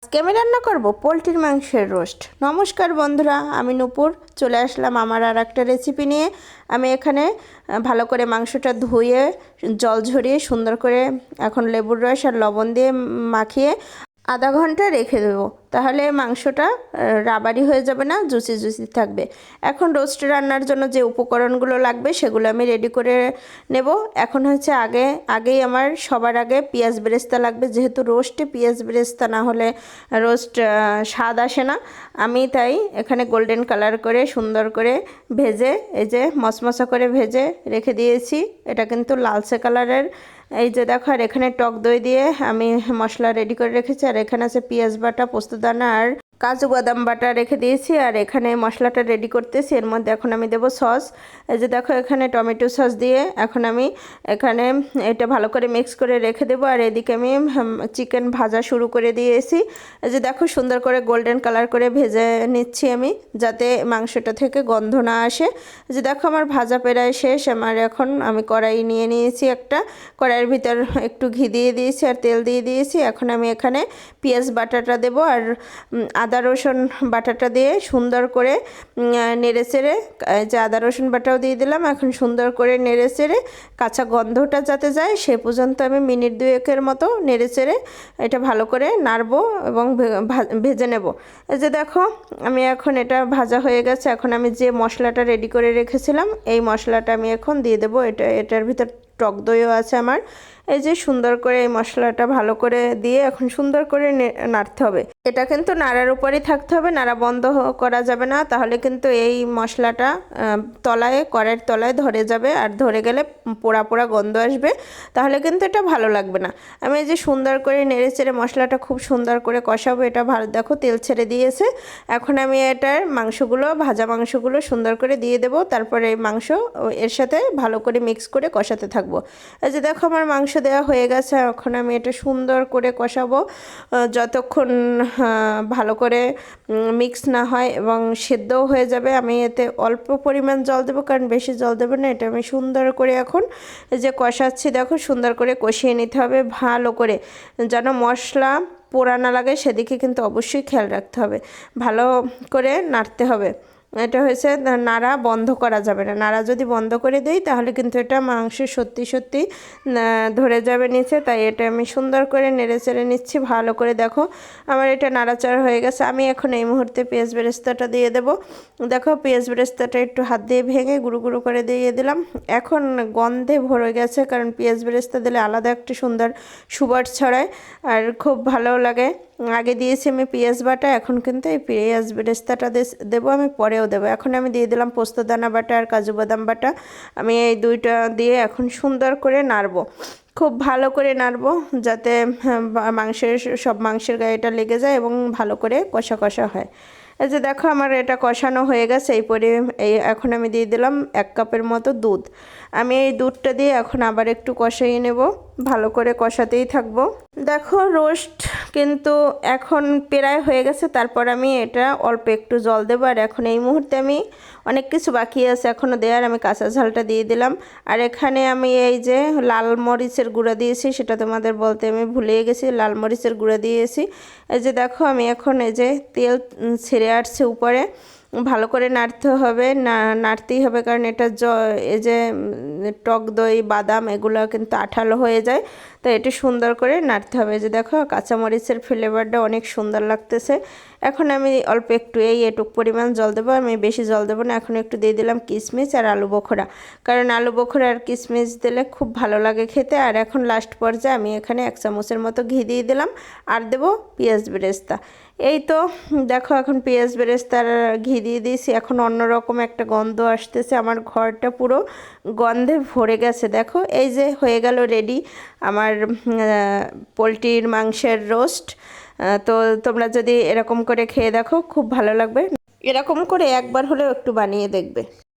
আজকে আমি রান্না করব পোলট্রির মাংসের রোস্ট। নমস্কার বন্ধুরা, আমি নূপুর চলে আসলাম আমার আর একটা রেসিপি নিয়ে। আমি এখানে ভালো করে মাংসটা ধুয়ে জল ঝরিয়ে সুন্দর করে এখন লেবুর রস আর লবণ দিয়ে মাখিয়ে আধা ঘন্টা রেখে দেবো, তাহলে মাংসটা রাবারি হয়ে যাবে না, জুসি জুসি থাকবে। এখন রোস্ট রান্নার জন্য যে উপকরণগুলো লাগবে সেগুলো আমি রেডি করে নেব। এখন হচ্ছে আগেই আমার সবার আগে পেঁয়াজ বেরেস্তা লাগবে, যেহেতু রোস্টে পেঁয়াজ বেরেস্তা না হলে রোস্ট স্বাদ আসে না। আমি তাই এখানে গোল্ডেন কালার করে সুন্দর করে ভেজে, এই যে মশমশা করে ভেজে রেখে দিয়েছি। এটা কিন্তু লালচে কালারের। এই যে দেখো, আর এখানে টক দই দিয়ে আমি মশলা রেডি করে রেখেছি। আর এখানে আছে পেঁয়াজ বাটা, পোস্তদানা আর কাজু বাদাম বাটা রেখে দিয়েছি। আর এখানে মশলাটা রেডি করতেছি। এর মধ্যে এখন আমি দেবো সস। এই যে দেখো, এখানে টমেটো সস দিয়ে এখন আমি এখানে এটা ভালো করে মিক্স করে রেখে দেবো। আর এদিকে আমি চিকেন ভাজা শুরু করে দিয়েছি। এই যে দেখো, সুন্দর করে গোল্ডেন কালার করে ভেজে নিচ্ছি আমি, যাতে মাংসটা থেকে গন্ধ না আসে। এই যে দেখো, আমার ভাজা প্রায় শেষ। আমার এখন আমি কড়াই নিয়ে নিয়েছি একটা, কড়াইয়ের ভিতর একটু ঘি দিয়ে দিয়েছি আর তেল দিয়ে দিয়েছি। এখন আমি এখানে পেঁয়াজ বাটাটা দেবো আর আদা রসুন বাটাটা দিয়ে সুন্দর করে নেড়ে চেড়ে, যে আদা রসুন বাটাও দিয়ে দিলাম। এখন সুন্দর করে নেড়ে চেড়ে কাঁচা গন্ধটা যাতে যায় সে পর্যন্ত আমি মিনিট দুয়েকের মতো নেড়ে চেড়ে এটা ভালো করে নাড়বো এবং ভেজে নেব। এই যে দেখো, আমি এখন এটা ভাজা হয়ে গেছে। এখন আমি যে মশলাটা রেডি করে রেখেছিলাম এই মশলাটা আমি এখন দিয়ে দেবো। এটার ভিতর টক দইও আছে আমার। এই যে সুন্দর করে এই মশলাটা ভালো করে দিয়ে এখন সুন্দর করে নাড়তে হবে। এটা কিন্তু নাড়ার উপরই থাকতে হবে, নাড়া বন্ধ করা যাবে না, তাহলে কিন্তু এই মশলাটা কড়াইয়ের তলায় ধরে যাবে। আর ধরে গেলে পোড়া পোড়া গন্ধ আসবে, তাহলে কিন্তু এটা ভালো লাগবে না। আমি এই যে সুন্দর করে নেড়ে চেড়ে মশলাটা খুব সুন্দর করে কষাবো। এটা ভালো, দেখো তেল ছেড়ে দিয়েছে। এখন আমি এটার ভাজা মাংসগুলো সুন্দর করে দিয়ে দেবো। তারপরে এই মাংস এর সাথে ভালো করে মিক্স করে কষাতে থাকবো। এই যে দেখো, আমার মাংস দেওয়া হয়ে গেছে। এখন আমি এটা সুন্দর করে কষাবো যতক্ষণ ভালো করে মিক্স না হয় এবং সেদ্ধও হয়ে যাবে। আমি এতে অল্প পরিমাণ জল দেবো, কারণ বেশি জল দেবো না। এটা আমি সুন্দর করে এখন যে কষাচ্ছি, দেখো সুন্দর করে কষিয়ে নিতে হবে ভালো করে, যেন মশলা পোড়া না লাগে সেদিকে কিন্তু অবশ্যই খেয়াল রাখতে হবে। ভালো করে নাড়তে হবে। এটা হয়েছে, নাড়া বন্ধ করা যাবে না। নাড়া যদি বন্ধ করে দিই তাহলে কিন্তু এটা মাংস সত্যি সত্যি ধরে যাবে নিচে। তাই এটা আমি সুন্দর করে নেড়ে চেড়ে নিচ্ছি ভালো করে। দেখো, আমার এটা নাড়াচাড়া হয়ে গেছে। আমি এখন এই মুহূর্তে পেঁয়াজ বেরেস্তাটা দিয়ে দেবো। দেখো, পেঁয়াজ বেরেস্তাটা একটু হাত দিয়ে ভেঙে গুঁড়ো গুঁড়ো করে দিয়ে দিলাম। এখন গন্ধে ভরে গেছে, কারণ পেঁয়াজ বেরেস্তা দিলে আলাদা একটা সুন্দর সুবাস ছড়ায় আর খুব ভালো লাগে। আগে দিয়েছি আমি পেঁয়াজ বাটা, এখন কিন্তু এই পেঁয়াজ বেরেস্তাটা দেবো, আমি পরেও দেবো। এখন আমি দিয়ে দিলাম পোস্তদানা বাটা আর কাজু বাদাম বাটা। আমি এই দুইটা দিয়ে এখন সুন্দর করে নাড়বো, খুব ভালো করে নাড়বো, যাতে সব মাংসের গায়ে এটা লেগে যায় এবং ভালো করে কষা কষা হয়। এই যে দেখো, আমার এটা কষানো হয়ে গেছে। এখন আমি দিয়ে দিলাম 1 কাপের মতো দুধ। আমি এই দুধটা দিয়ে এখন আবার একটু কষিয়ে নেব, ভালো করে কষাতেই থাকবো। দেখো, রোস্ট কিন্তু এখন প্রায় হয়ে গেছে। তারপর আমি এটা অল্প একটু জল দেবো। আর এখন এই মুহূর্তে আমি অনেক কিছু বাকি আছে এখনও দেওয়ার, আমি কাঁচা ঝালটা দিয়ে দিলাম। আর এখানে আমি এই যে লাল মরিচের গুঁড়া দিয়েছি, সেটা তোমাদের বলতে আমি ভুলে গেছি, লাল মরিচের গুঁড়া দিয়েছি। এই যে দেখো, আমি এখন এই যে তেল ছেড়ে আসছে উপরে, ভালো করে নাড়তে হবে, নাড়তেই হবে, কারণ এটা এই যে টক দই বাদাম এগুলো কিন্তু আঠালো হয়ে যায়, তো এটা সুন্দর করে নাড়তে হবে। যে দেখো, কাঁচামরিচের ফ্লেভারটা অনেক সুন্দর লাগতেছে। এখন আমি অল্প একটু এটুক পরিমাণ জল দেবো, আমি বেশি জল দেবো না। এখন একটু দিয়ে দিলাম কিশমিশ আর আলু বোখরা, কারণ আলু বোখরা আর কিশমিশ দিলে খুব ভালো লাগে খেতে। আর এখন লাস্ট পর্যায়ে আমি এখানে 1 চামচের মতো ঘি দিয়ে দিলাম আর দেবো পেঁয়াজ বেরেস্তা। এই তো দেখো, এখন পেঁয়াজ বেরেস্তার ঘি দিয়ে দিয়েছি। এখন অন্যরকম একটা গন্ধ আসতেছে, আমার ঘরটা পুরো গন্ধে ভরে গেছে। দেখো, এই যে হয়ে গেল রেডি আমার পোলট্রির মাংসের রোস্ট। তো তোমরা যদি এরকম করে খেয়ে দেখো খুব ভালো লাগবে। এরকম করে একবার হলেও একটু বানিয়ে দেখবে।